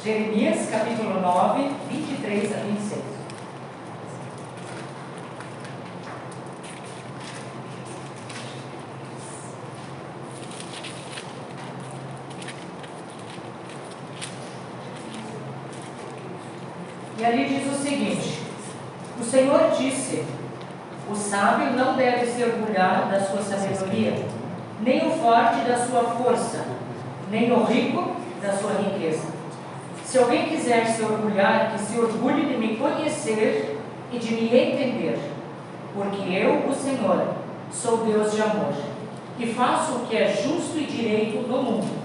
Jeremias capítulo 9, 23 a 26. E ali diz o seguinte: o Senhor disse: o sábio não deve se orgulhar da sua sabedoria, nem o forte da sua força, nem o rico da sua riqueza. Se alguém quiser se orgulhar, que se orgulhe de me conhecer e de me entender, porque eu, o Senhor, sou Deus de amor, e faço o que é justo e direito no mundo.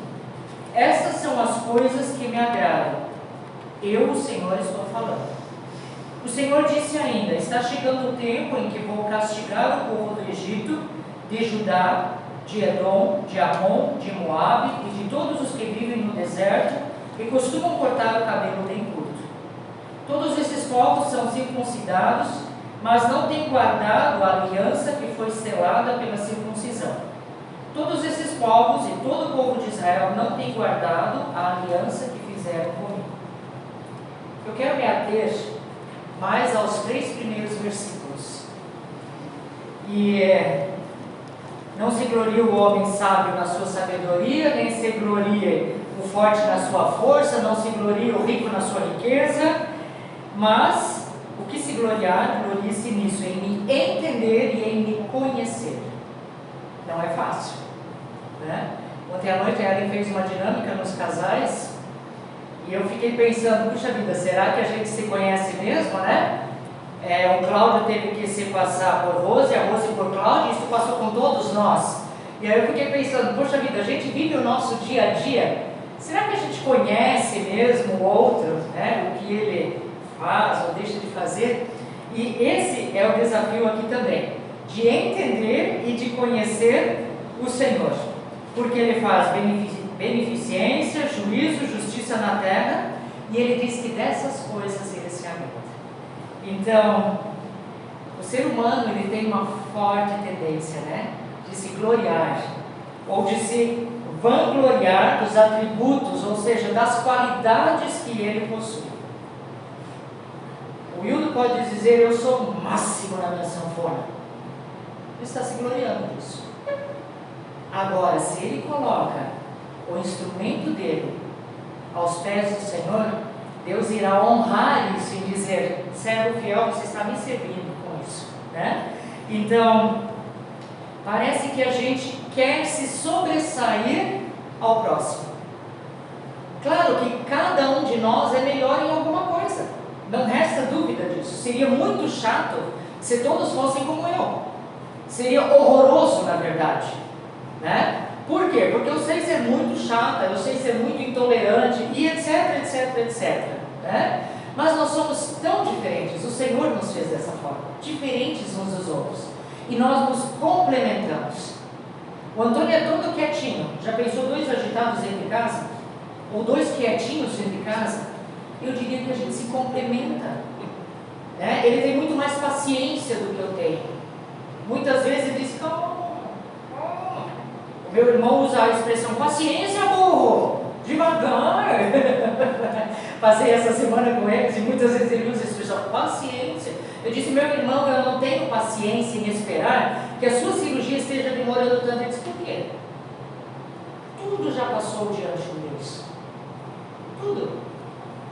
Estas são as coisas que me agradam. Eu, o Senhor, estou falando. O Senhor disse ainda: está chegando o tempo em que vou castigar o povo do Egito, de Judá, de Edom, de Amon, de Moabe e de todos os que vivem no deserto e costumam cortar o cabelo bem curto. Todos esses povos são circuncidados, mas não têm guardado a aliança que foi selada pela circuncisão. Todos esses povos e todo o povo de Israel não têm guardado a aliança que fizeram comigo. Eu quero me ater mais aos 3 primeiros versículos. Não se glorie o homem sábio na sua sabedoria, nem se glorie o forte na sua força, não se glorie o rico na sua riqueza, mas o que se gloriar, glorie-se nisso, em me entender e em me conhecer. Não é fácil, né? Ontem à noite a Ellen fez uma dinâmica nos casais e eu fiquei pensando: puxa vida, será que a gente se conhece mesmo, né? O Cláudio teve que se passar por Rose, a Rose por Cláudio, isso passou com todos nós. E aí eu fiquei pensando: puxa vida, a gente vive o nosso dia a dia, será que a gente conhece mesmo o outro, né? O que ele faz ou deixa de fazer? E esse é o desafio aqui também, de entender e de conhecer o Senhor, porque Ele faz beneficência, juízo, justiça na terra, e Ele diz que dessas coisas Ele se agrada. Então, o ser humano, ele tem uma forte tendência, né, de se gloriar, ou de se vangloriar dos atributos, ou seja, das qualidades que ele possui. O Wildo pode dizer: eu sou o máximo na minha sanfona. Ele está se gloriando disso. Agora, se ele coloca o instrumento dele aos pés do Senhor, Deus irá honrar isso e dizer: servo fiel, você está me servindo com isso, né? Então, parece que a gente quer se sobressair ao próximo. Claro que cada um de nós é melhor em alguma coisa, não resta dúvida disso. Seria muito chato se todos fossem como eu. Seria horroroso, na verdade, né? Por quê? Porque eu sei ser muito chata, eu sei ser muito intolerante e etc, etc, etc, né? Mas nós somos tão diferentes. O Senhor nos fez dessa forma, diferentes uns dos outros, e nós nos complementamos. O Antônio é todo quietinho. Já pensou 2 agitados dentro de casa? Ou 2 quietinhos dentro de casa? Eu diria que a gente se complementa, né? Ele tem muito mais paciência do que eu tenho. Muitas vezes ele diz: calma. O meu irmão usa a expressão: paciência, burro, devagar. Passei essa semana com eles e muitas vezes ele usa a expressão paciência. Eu disse: meu irmão, eu não tenho paciência em esperar que a sua cirurgia esteja demorando tanto. Ele disse: por quê? Tudo já passou diante de Deus. Tudo.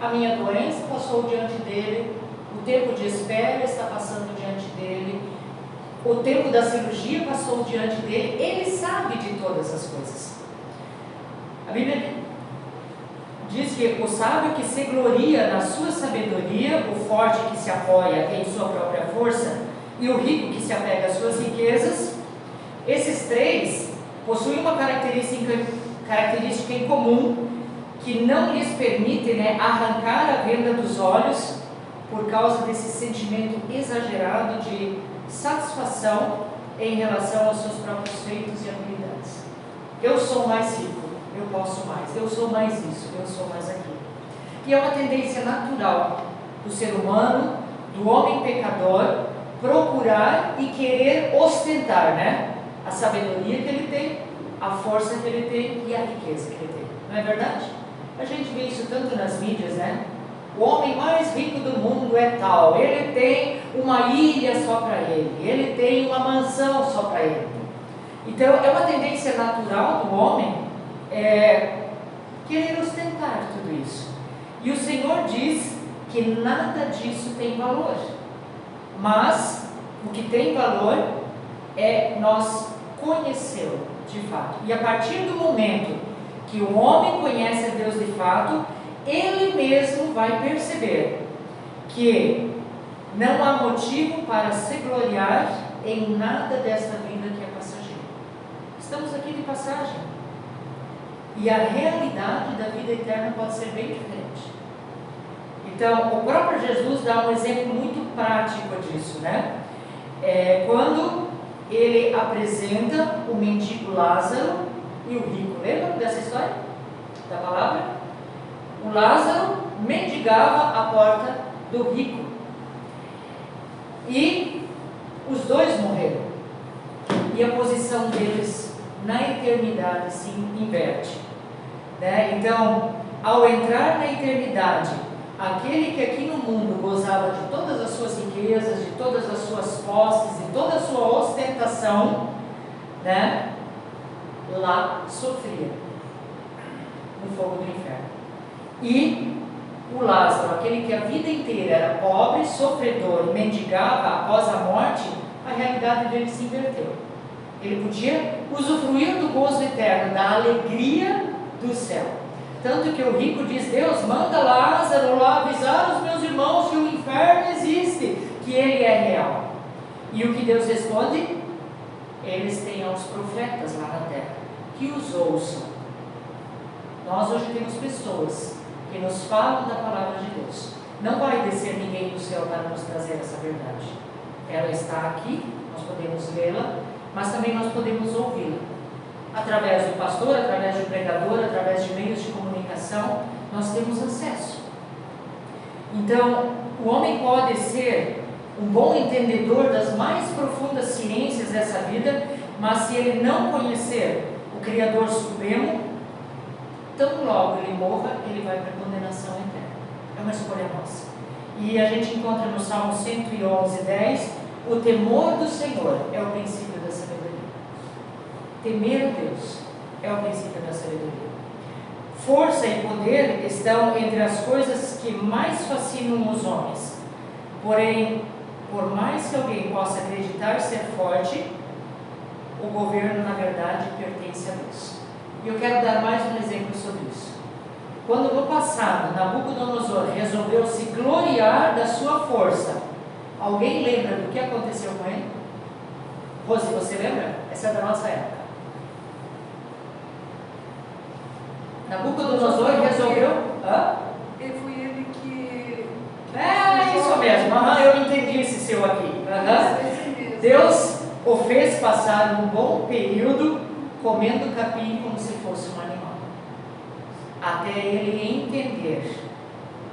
A minha doença passou diante dele, o tempo de espera está passando diante dele, o tempo da cirurgia passou diante dele. Ele sabe de todas as coisas. A Bíblia diz que o sábio que se gloria na sua sabedoria, o forte que se apoia em sua própria força e o rico que se apega às suas riquezas, esses 3 possuem uma característica em comum, que não lhes permite, né, arrancar a venda dos olhos por causa desse sentimento exagerado de satisfação em relação aos seus próprios feitos e habilidades. Eu sou mais rico, eu posso mais, eu sou mais isso, eu sou mais aquilo. E é uma tendência natural do ser humano, do homem pecador, procurar e querer ostentar, né, a sabedoria que ele tem, a força que ele tem e a riqueza que ele tem. Não é verdade? A gente vê isso tanto nas mídias, né? O homem mais rico do mundo é tal, ele tem uma ilha só para ele tem uma mansão só para ele. Então é uma tendência natural do homem querer ostentar tudo isso. E o Senhor diz que nada disso tem valor, mas o que tem valor é nós conhecê-lo de fato. E a partir do momento que o homem conhece a Deus de fato, ele mesmo vai perceber que não há motivo para se gloriar em nada desta vida que é passageira. Estamos aqui de passagem. E a realidade da vida eterna pode ser bem diferente. Então, o próprio Jesus dá um exemplo muito prático disso, né? Quando ele apresenta o mendigo Lázaro e o rico. Lembra dessa história? Da palavra? O Lázaro mendigava a porta do rico. E os dois morreram. E a posição deles na eternidade se inverte, né? Então, ao entrar na eternidade, aquele que aqui no mundo gozava de todas as suas riquezas, de todas as suas posses, de toda a sua ostentação, né? Lá sofria no fogo do inferno. E o Lázaro, aquele que a vida inteira era pobre, sofredor e mendigava após a morte, a realidade dele se inverteu. Ele podia usufruir do gozo eterno, da alegria do céu. Tanto que o rico diz: Deus, manda Lázaro lá avisar os meus irmãos que o inferno existe, que ele é real. E o que Deus responde? Eles têm aos profetas lá na terra, que os ouçam. Nós hoje temos pessoas que nos falam da palavra de Deus. Não vai descer ninguém do céu para nos trazer essa verdade. Ela está aqui, nós podemos lê-la, mas também nós podemos ouvi-la. Através do pastor, através do pregador, através de meios de comunicação, nós temos acesso. Então, o homem pode ser um bom entendedor das mais profundas ciências dessa vida, mas se ele não conhecer o Criador Supremo, tão logo ele morra, ele vai para a condenação eterna. É uma escolha nossa. E a gente encontra no Salmo 111:10, o temor do Senhor é o princípio da sabedoria. Temer a Deus é o princípio da sabedoria. Força e poder estão entre as coisas que mais fascinam os homens. Porém, por mais que alguém possa acreditar ser forte, o governo, na verdade, pertence a Deus. E eu quero dar mais um exemplo sobre isso. Quando no passado Nabucodonosor resolveu se gloriar da sua força, alguém lembra do que aconteceu com ele? Rose, você lembra? Essa é da nossa época. Nabucodonosor resolveu... Foi ele que... isso mesmo. Eu entendi esse seu aqui. Deus o fez passar um bom período comendo capim como se fosse um animal, até ele entender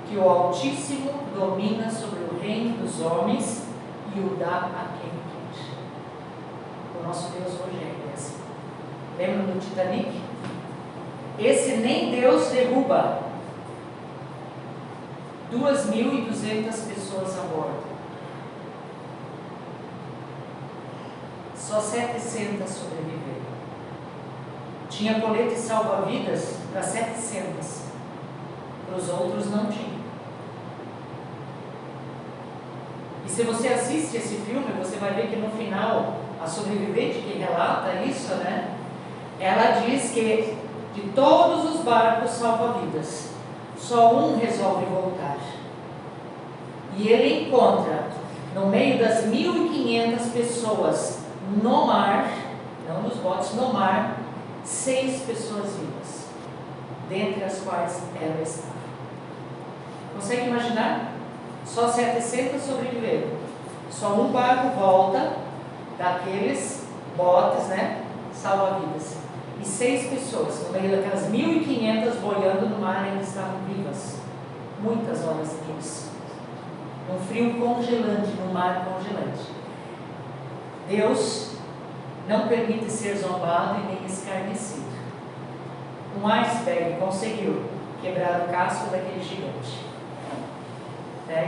que o Altíssimo domina sobre o reino dos homens e o dá a quem quer. O nosso Deus hoje é assim. Lembra do Titanic? Esse nem Deus derruba. 2.200 pessoas a bordo. Só 700 sobreviveram. Tinha colete salva-vidas para 700. Para os outros não tinha. E se você assiste esse filme, você vai ver que no final, a sobrevivente que relata isso, né? Ela diz que de todos os barcos salva-vidas, só um resolve voltar. E ele encontra, no meio das 1.500 pessoas no mar, não nos botes, no mar, 6 pessoas vivas, dentre as quais ela estava. Consegue imaginar? Só 700 sobreviveram. Só um barco volta daqueles botes, né? Salva-vidas. E 6 pessoas, no meio daquelas 1.500 boiando no mar, ainda estavam vivas. Muitas horas depois. Num frio congelante, num mar congelante. Deus não permite ser zombado e nem escarnecido. Um iceberg conseguiu quebrar o casco daquele gigante.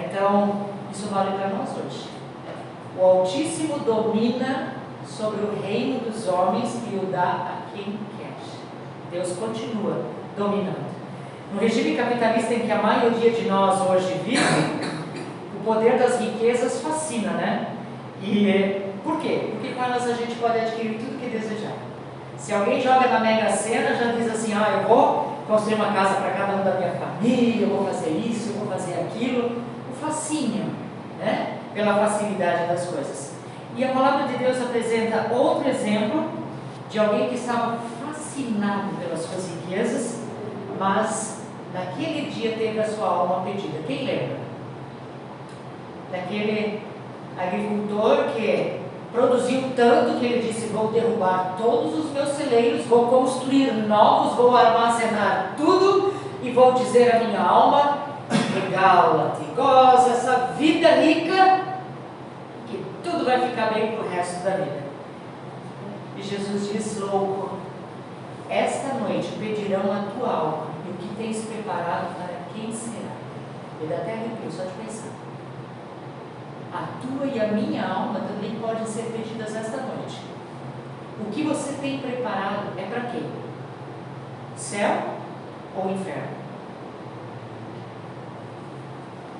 Então, isso vale para nós hoje. O Altíssimo domina sobre o reino dos homens e o dá a quem quer. Deus continua dominando. No regime capitalista em que a maioria de nós hoje vive, o poder das riquezas fascina, né? E por quê? Porque com elas a gente pode adquirir tudo que desejar. Se alguém joga na Mega Sena, já diz assim, eu vou construir uma casa para cada um da minha família, eu vou fazer isso, eu vou fazer aquilo. O fascínio, né? Pela facilidade das coisas. E a palavra de Deus apresenta outro exemplo de alguém que estava fascinado pelas suas riquezas, mas naquele dia teve a sua alma pedida. Quem lembra? Daquele agricultor que produziu tanto que ele disse, vou derrubar todos os meus celeiros, vou construir novos, vou armazenar tudo e vou dizer à minha alma, regala-te, goza essa vida rica, que tudo vai ficar bem para o resto da vida. E Jesus diz, louco, esta noite pedirão a tua alma, e o que tens preparado para quem será? Ele dá até arrepio só de pensar. A tua e a minha alma também podem ser pedidas esta noite. O que você tem preparado é para quem? Céu ou inferno?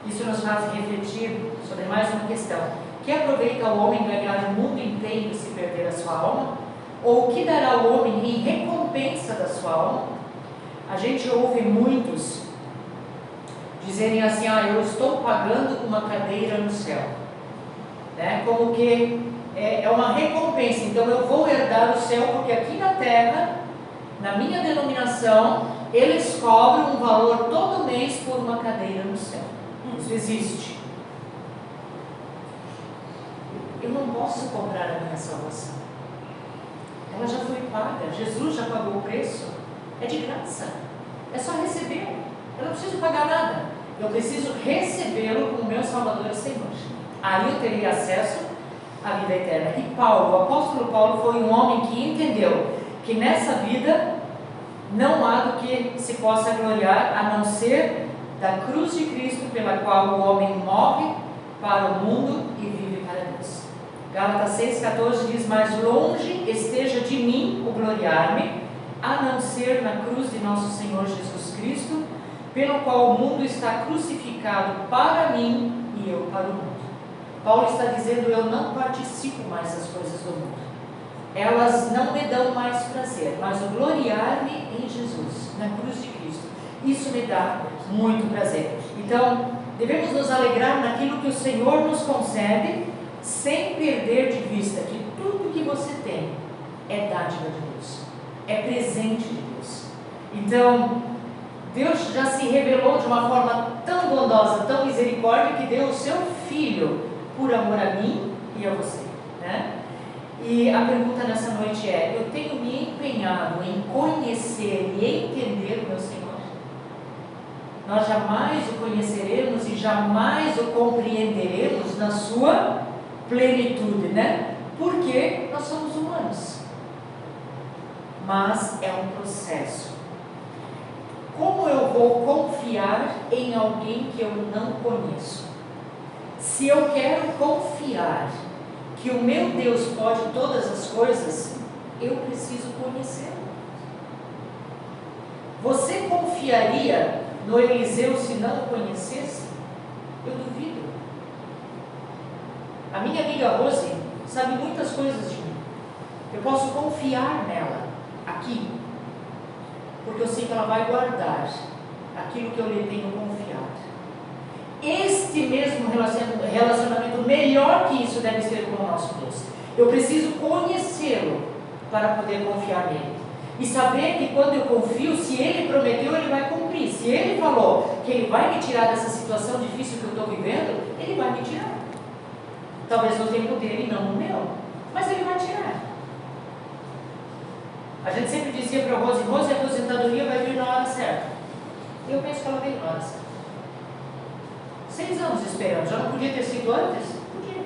Isso nos faz refletir sobre mais uma questão. Que aproveita o homem ganhar o mundo inteiro e se perder a sua alma? Ou o que dará o homem em recompensa da sua alma? A gente ouve muitos dizerem assim, eu estou pagando uma cadeira no céu. Como que é uma recompensa, então eu vou herdar o céu, porque aqui na terra, na minha denominação, eles cobram um valor todo mês por uma cadeira no céu. Isso existe. Eu não posso comprar a minha salvação. Ela já foi paga, Jesus já pagou o preço, é de graça, é só receber, eu não preciso pagar nada, eu preciso recebê-lo como meu Salvador e Senhor. Aí eu terei acesso à vida eterna. E Paulo, o apóstolo Paulo, foi um homem que entendeu que nessa vida não há do que se possa gloriar a não ser da cruz de Cristo, pela qual o homem morre para o mundo e vive para Deus. Gálatas 6,14 diz, mas longe esteja de mim o gloriar-me, a não ser na cruz de nosso Senhor Jesus Cristo, pelo qual o mundo está crucificado para mim e eu para o mundo. Paulo está dizendo, eu não participo mais das coisas do mundo. Elas não me dão mais prazer, mas o gloriar-me em Jesus, na cruz de Cristo, isso me dá muito prazer. Então, devemos nos alegrar naquilo que o Senhor nos concede, sem perder de vista que tudo que você tem é dádiva de Deus, é presente de Deus. Então, Deus já se revelou de uma forma tão bondosa, tão misericórdia, que deu o seu Filho por amor a mim e a você, né? E a pergunta nessa noite é, eu tenho me empenhado em conhecer e entender o meu Senhor? Nós jamais o conheceremos e jamais o compreenderemos na sua plenitude, né? Porque nós somos humanos. Mas é um processo. Como eu vou confiar em alguém que eu não conheço? Se eu quero confiar que o meu Deus pode todas as coisas, eu preciso conhecê-lo. Você confiaria no Eliseu se não o conhecesse? Eu duvido. A minha amiga Rose sabe muitas coisas de mim. Eu posso confiar nela aqui, porque eu sei que ela vai guardar aquilo que eu lhe tenho confiado. Este mesmo relacionamento, melhor que isso, deve ser com o nosso Deus. Eu preciso conhecê-lo para poder confiar nele. E saber que quando eu confio, se ele prometeu, ele vai cumprir. Se ele falou que ele vai me tirar dessa situação difícil que eu estou vivendo, ele vai me tirar. Talvez no tempo dele, não no meu, mas ele vai tirar. A gente sempre dizia para a Rose, a aposentadoria vai vir na hora certa. Eu penso que ela veio na hora certa. 6 anos esperando, já não podia ter sido antes? Podia.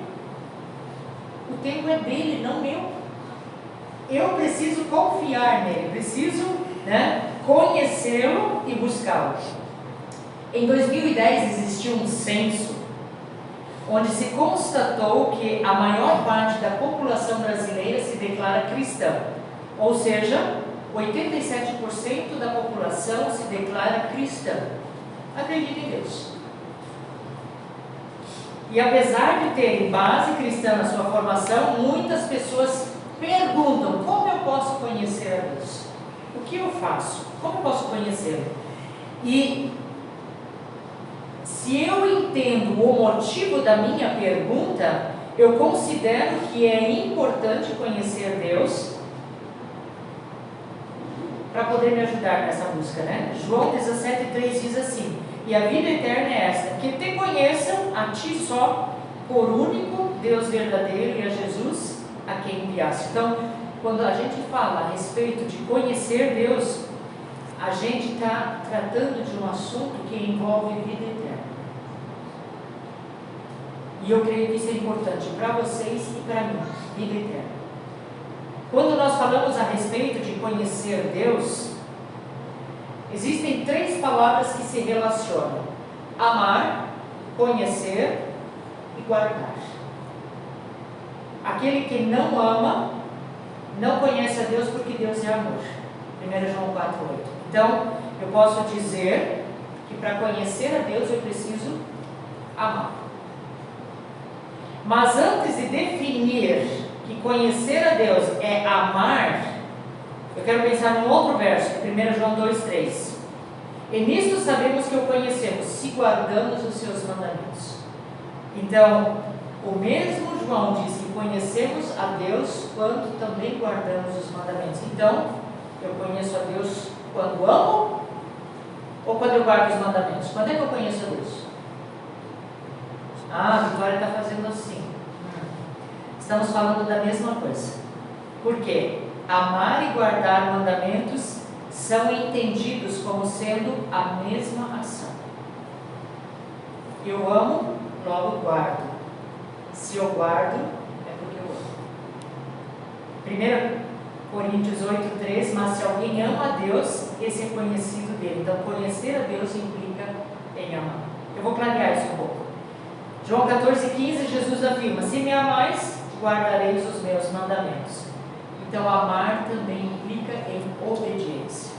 O tempo é dele, não meu. Eu preciso confiar nele, preciso conhecê-lo e buscá-lo. Em 2010 existiu um censo onde se constatou que a maior parte da população brasileira se declara cristã, ou seja, 87% da população se declara cristã, acredita em Deus. E apesar de terem base cristã na sua formação, muitas pessoas perguntam: como eu posso conhecer a Deus? O que eu faço? Como eu posso conhecê-lo? E se eu entendo o motivo da minha pergunta, eu considero que é importante conhecer Deus para poder me ajudar nessa busca, né? João 17,3 diz assim: e a vida eterna é esta, que te conheçam a ti só, por único Deus verdadeiro, e a Jesus a quem enviaste. Então, quando a gente fala a respeito de conhecer Deus, a gente está tratando de um assunto que envolve vida eterna. E eu creio que isso é importante para vocês e para mim, vida eterna. Quando nós falamos a respeito de conhecer Deus, existem 3 palavras que se relacionam: amar, conhecer e guardar. Aquele que não ama, não conhece a Deus, porque Deus é amor. 1 João 4,8. Então, eu posso dizer que para conhecer a Deus eu preciso amar. Mas antes de definir que conhecer a Deus é amar, eu quero pensar num outro verso, 1 João 2,3. E nisto sabemos que o conhecemos, se guardamos os seus mandamentos. Então, o mesmo João diz que conhecemos a Deus quando também guardamos os mandamentos. Então, eu conheço a Deus quando amo ou quando eu guardo os mandamentos? Quando é que eu conheço a Deus? Ah, a Vitória está fazendo assim. Estamos falando da mesma coisa. Por quê? Amar e guardar mandamentos são entendidos como sendo a mesma ação. Eu amo, logo guardo. Se eu guardo, é porque eu amo. 1 Coríntios 8,3, mas se alguém ama a Deus, esse é conhecido dele. Então, conhecer a Deus implica em amar. Eu vou clarear isso um pouco. João 14,15, Jesus afirma: se me amais, guardareis os meus mandamentos. Então, amar também implica em obediência.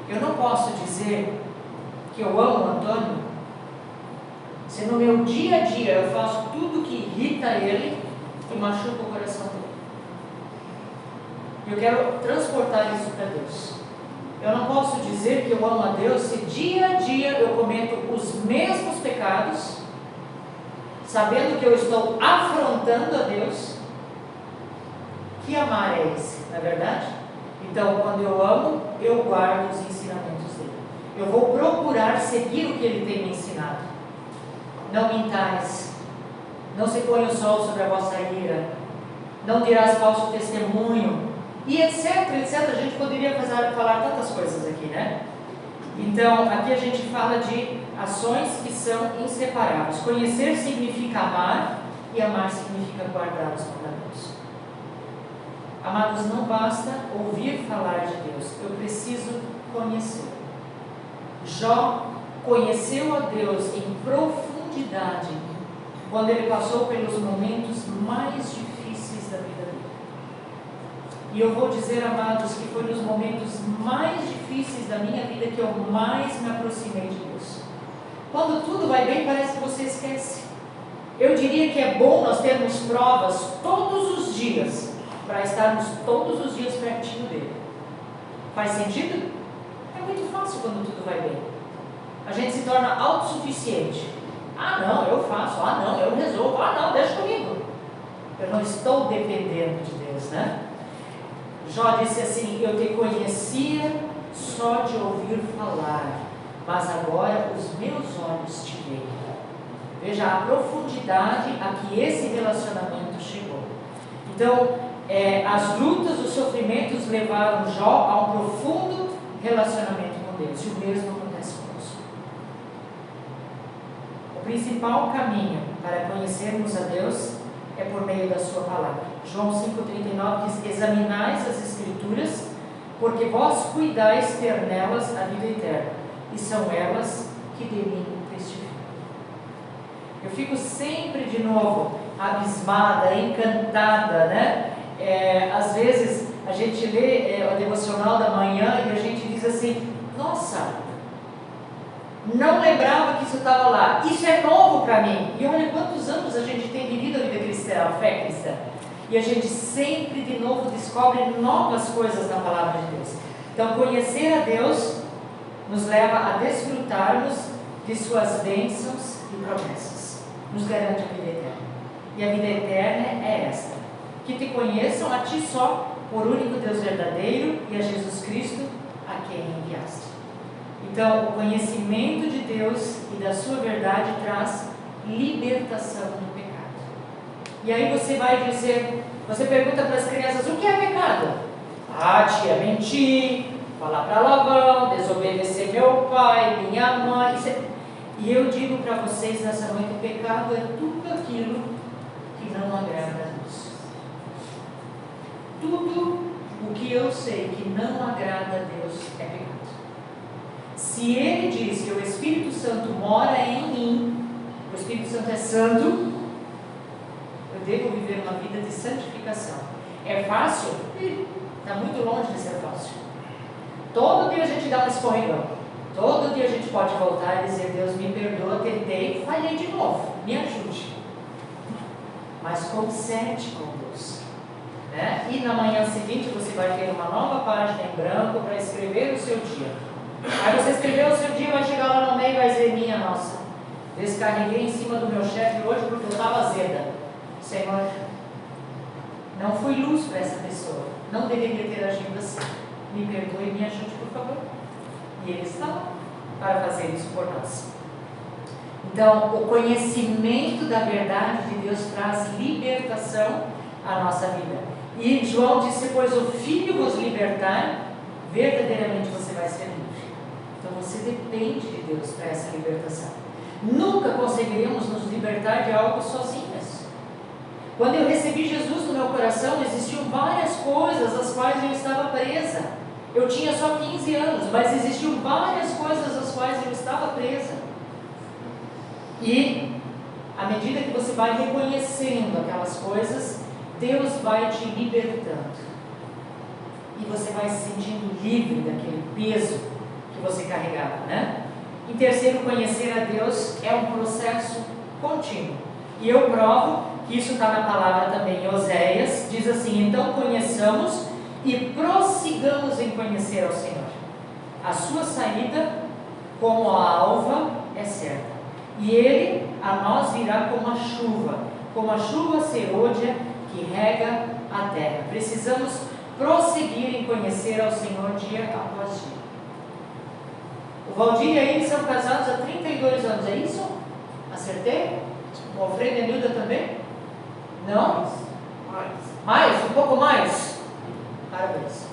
Eu não posso dizer que eu amo o Antônio se no meu dia a dia eu faço tudo que irrita ele e machuca o coração dele. Eu quero transportar isso para Deus. Eu não posso dizer que eu amo a Deus se dia a dia eu cometo os mesmos pecados, sabendo que eu estou afrontando a Deus. Que amar é esse, não é verdade? Então, quando eu amo, eu guardo os ensinamentos dele. Eu vou procurar seguir o que ele tem me ensinado. Não mintais, não se põe o sol sobre a vossa ira, não dirás falso testemunho, e etc, etc. A gente poderia falar tantas coisas aqui, né? Então, aqui a gente fala de ações que são inseparáveis. Conhecer significa amar, e amar significa guardar os mandamentos. Amados, não basta ouvir falar de Deus, eu preciso conhecer. Jó conheceu a Deus em profundidade quando ele passou pelos momentos mais difíceis da vida dele. E eu vou dizer, amados, que foi nos momentos mais difíceis da minha vida que eu mais me aproximei de Deus. Quando tudo vai bem, parece que você esquece. Eu diria que é bom nós termos provas todos os dias, para estarmos todos os dias pertinho dele. Faz sentido? É muito fácil quando tudo vai bem. A gente se torna autossuficiente. Ah não, eu faço. Ah não, eu resolvo. Ah não, deixa comigo. Eu não estou dependendo de Deus, né? Jó disse assim: eu te conhecia só de ouvir falar, mas agora os meus olhos te veem. Veja a profundidade a que esse relacionamento chegou. Então, as lutas, os sofrimentos levaram Jó a um profundo relacionamento com Deus, e o mesmo acontece conosco. O principal caminho para conhecermos a Deus é por meio da sua palavra. João 5,39 diz: examinais as Escrituras, porque vós cuidais ter nelas a vida eterna, e são elas que de mim testificam. Eu fico sempre de novo abismada, encantada, né? Às vezes a gente lê o devocional da manhã e a gente diz assim: nossa, não lembrava que isso estava lá, isso é novo para mim. E olha quantos anos a gente tem vivido a vida cristã, a fé cristã, e a gente sempre de novo descobre novas coisas na palavra de Deus. Então, conhecer a Deus nos leva a desfrutarmos de suas bênçãos e promessas, nos garante a vida eterna. E a vida eterna é esta: que te conheçam a ti só, por único Deus verdadeiro, e a Jesus Cristo, a quem enviaste. Então, o conhecimento de Deus e da sua verdade traz libertação do pecado. E aí você vai dizer, você pergunta para as crianças: o que é pecado? Ah, tia, mentir, falar palavrão, desobedecer meu pai, minha mãe. E eu digo para vocês nessa noite: o pecado é tudo aquilo que não agrada a Deus. Tudo o que eu sei que não agrada a Deus é pecado. Se Ele diz que o Espírito Santo mora em mim, o Espírito Santo é santo, eu devo viver uma vida de santificação. É fácil? Está muito longe de ser fácil. Todo dia a gente dá um escorregão. Todo dia a gente pode voltar e dizer: Deus, me perdoa, tentei, falhei de novo, me ajude. Mas consente com Deus, né? E na manhã seguinte você vai ter uma nova página em branco para escrever o seu dia. Aí você escreveu o seu dia, vai chegar lá no meio e vai dizer: minha nossa, descarreguei em cima do meu chefe hoje porque eu estava azeda. Senhor, não fui luz para essa pessoa, não deveria ter agido assim. Me perdoe e me ajude, por favor. E Ele está lá para fazer isso por nós. Então, o conhecimento da verdade de Deus traz libertação à nossa vida. E João disse: pois o Filho vos libertar, verdadeiramente você vai ser livre. Então você depende de Deus para essa libertação. Nunca conseguiremos nos libertar de algo sozinhos. Quando eu recebi Jesus no meu coração, existiam várias coisas às quais eu estava presa. Eu tinha só 15 anos, mas existiam várias coisas às quais eu estava presa. E à medida que você vai reconhecendo aquelas coisas, Deus vai te libertando. E você vai se sentindo livre daquele peso que você carregava, né? Em terceiro, conhecer a Deus é um processo contínuo. E eu provo que isso está na palavra também em Oséias. Diz assim: então conheçamos e prossigamos em conhecer ao Senhor. A sua saída, como a alva, é certa, e Ele a nós virá como a chuva serôdia que rega a terra. Precisamos prosseguir em conhecer ao Senhor dia após dia. O Valdir e ele são casados há 32 anos, é isso? Acertei? O Alfredo e a Nilda também? Não? Mais? Um pouco mais? Parabéns.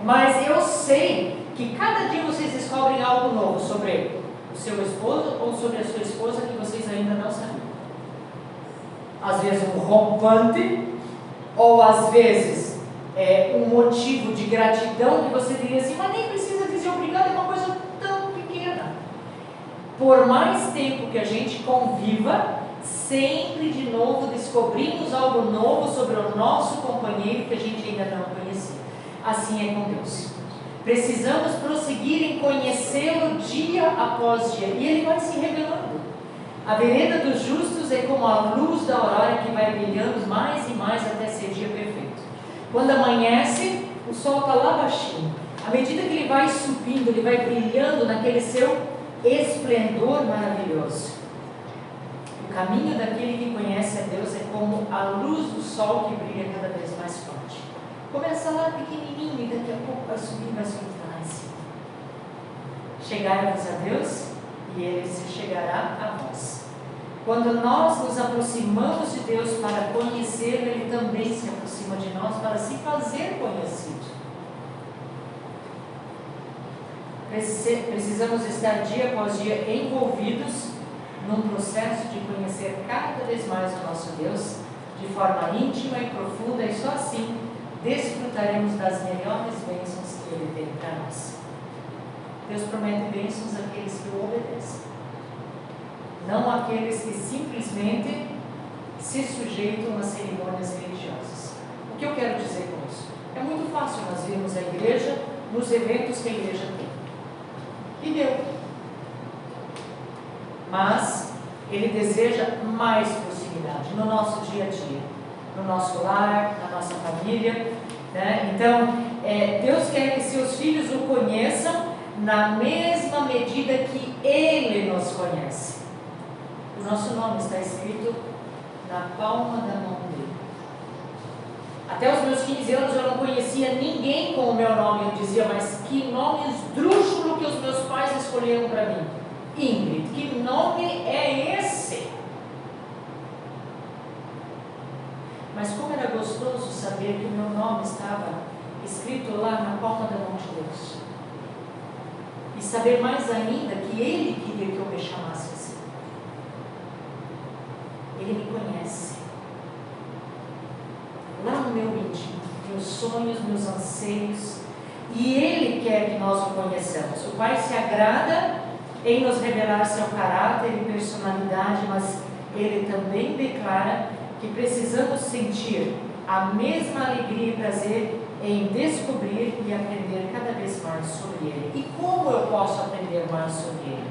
Mas eu sei que cada dia vocês descobrem algo novo sobre o seu esposo ou sobre a sua esposa que vocês ainda não sabiam. Às vezes um rompante, ou às vezes um motivo de gratidão que você diria assim: mas nem precisa dizer obrigado, é uma coisa tão pequena. Por mais tempo que a gente conviva, sempre de novo descobrimos algo novo sobre o nosso companheiro que a gente ainda não conhecia. Assim é com Deus. Precisamos prosseguir em conhecê-lo dia após dia, e Ele vai se revelando. A vereda dos justos é como a luz da aurora que vai brilhando mais e mais até ser dia perfeito. Quando amanhece, o sol está lá baixinho. À medida que ele vai subindo, ele vai brilhando naquele seu esplendor maravilhoso. O caminho daquele que conhece a Deus é como a luz do sol que brilha cada vez mais forte. Começa lá pequenininho e daqui a pouco vai subir lá em cima. Chegai-vos a Deus e Ele se chegará a vós. Quando nós nos aproximamos de Deus para conhecê-lo, Ele também se aproxima de nós para se fazer conhecido. Precisamos estar dia após dia envolvidos num processo de conhecer cada vez mais o nosso Deus, de forma íntima e profunda, e só assim desfrutaremos das melhores bênçãos que Ele tem para nós. Deus promete bênçãos àqueles que o obedecem, não àqueles que simplesmente se sujeitam a cerimônias religiosas. O que eu quero dizer com isso? É muito fácil nós virmos a igreja nos eventos que a igreja tem. E deu. Mas Ele deseja mais proximidade no nosso dia a dia, no nosso lar, na nossa família, né? Então, Deus quer que seus filhos o conheçam na mesma medida que Ele nos conhece. O nosso nome está escrito na palma da mão dele. Até os meus 15 anos eu não conhecia ninguém com o meu nome. Eu dizia, mas que nome esdrúxulo que os meus pais escolheram para mim. Ingrid, que nome é esse? Mas como era gostoso saber que o meu nome estava escrito lá na palma da mão de Deus. E saber mais ainda que Ele queria que eu me chamasse assim. Ele me conhece. Lá no meu íntimo, meus sonhos, meus anseios. E Ele quer que nós o conheçamos. O Pai se agrada em nos revelar seu caráter e personalidade, mas Ele também declara que precisamos sentir a mesma alegria e prazer em descobrir e aprender cada vez mais sobre Ele. E como eu posso aprender mais sobre Ele?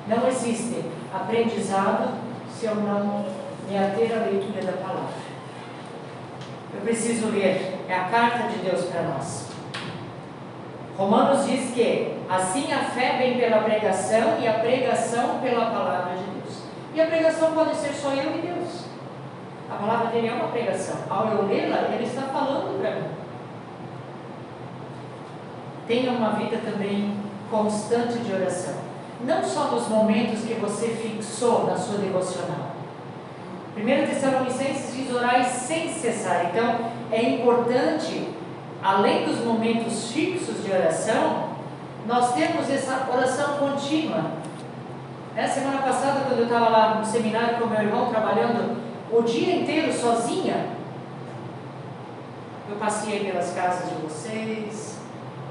Não existe aprendizado se eu não me ater à leitura da palavra. Eu preciso ler, é a carta de Deus para nós. Romanos diz que assim a fé vem pela pregação e a pregação pela palavra de Deus. E a pregação pode ser só eu e Deus. A palavra dele é uma pregação. Ao eu lê-la, ele está falando para mim. Tenha uma vida também constante de oração. Não só nos momentos que você fixou na sua devocional. 1 Tessalonicenses diz orai sem cessar. Então, é importante, além dos momentos fixos de oração, nós temos essa oração contínua. Semana passada, quando eu estava lá no seminário com meu irmão, trabalhando o dia inteiro sozinha, eu passei pelas casas de vocês,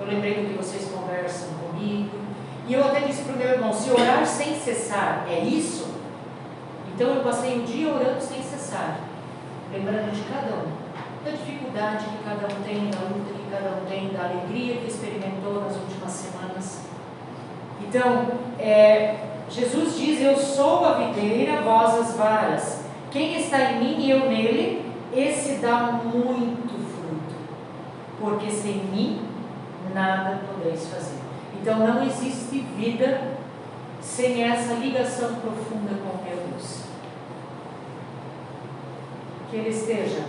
eu lembrei do que vocês conversam comigo, e eu até disse para o meu irmão, se orar sem cessar é isso, então eu passei o dia orando sem cessar, lembrando de cada um, da dificuldade que cada um tem, da luta que cada um tem, da alegria que experimentou nas últimas semanas. Então, Jesus diz, eu sou a videira, vós as varas. Quem está em mim e eu nele, esse dá muito fruto, porque sem mim nada podeis fazer. Então não existe vida sem essa ligação profunda com o meu Deus. Que Ele esteja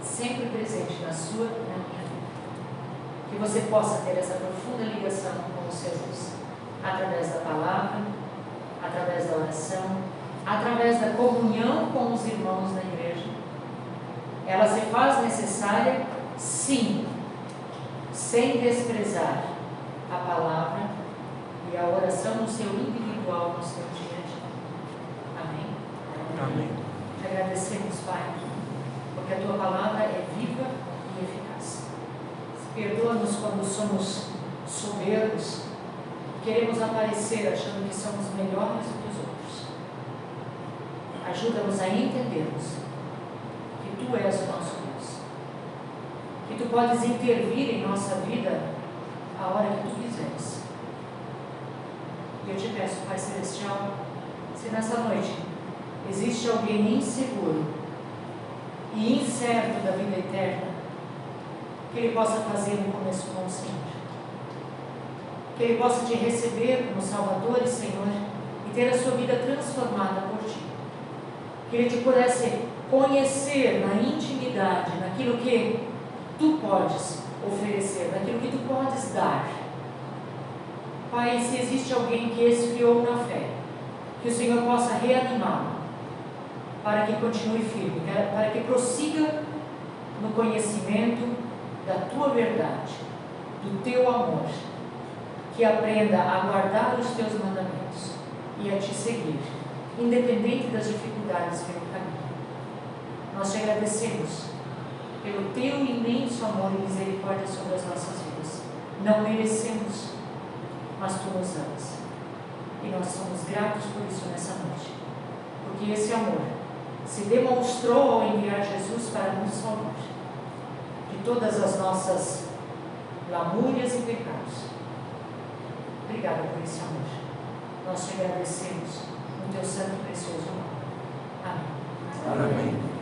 sempre presente na sua e na minha vida. Que você possa ter essa profunda ligação com o seu Deus, através da palavra, através da oração, através da comunhão com os irmãos na igreja. Ela se faz necessária, sim, sem desprezar a palavra e a oração no seu individual, no seu dia a dia. Amém? Amém. Te agradecemos, Pai, porque a Tua palavra é viva e eficaz. Perdoa-nos quando somos soberbos, queremos aparecer achando que somos melhores do que os outros. Ajuda-nos a entendermos que Tu és o nosso Deus, que Tu podes intervir em nossa vida a hora que Tu quiseres. E eu te peço, Pai Celestial, se nessa noite existe alguém inseguro e incerto da vida eterna, que ele possa fazer um começo com o Senhor, que ele possa Te receber como Salvador e Senhor e ter a sua vida transformada por Ti. Que ele te pudesse conhecer na intimidade, naquilo que Tu podes oferecer, naquilo que Tu podes dar. Pai, se existe alguém que esfriou na fé, que o Senhor possa reanimá-lo, para que continue firme, para que prossiga no conhecimento da Tua verdade, do Teu amor, que aprenda a guardar os Teus mandamentos e a Te seguir, independente das dificuldades pelo caminho. Nós Te agradecemos pelo teu imenso amor e misericórdia sobre as nossas vidas. Não merecemos, mas tu nos amas. E nós somos gratos por isso nessa noite. Porque esse amor se demonstrou ao enviar Jesus para nos salvar de todas as nossas lamúrias e pecados. Obrigada por esse amor. Nós te agradecemos no teu santo e precioso nome. Amém. Amém.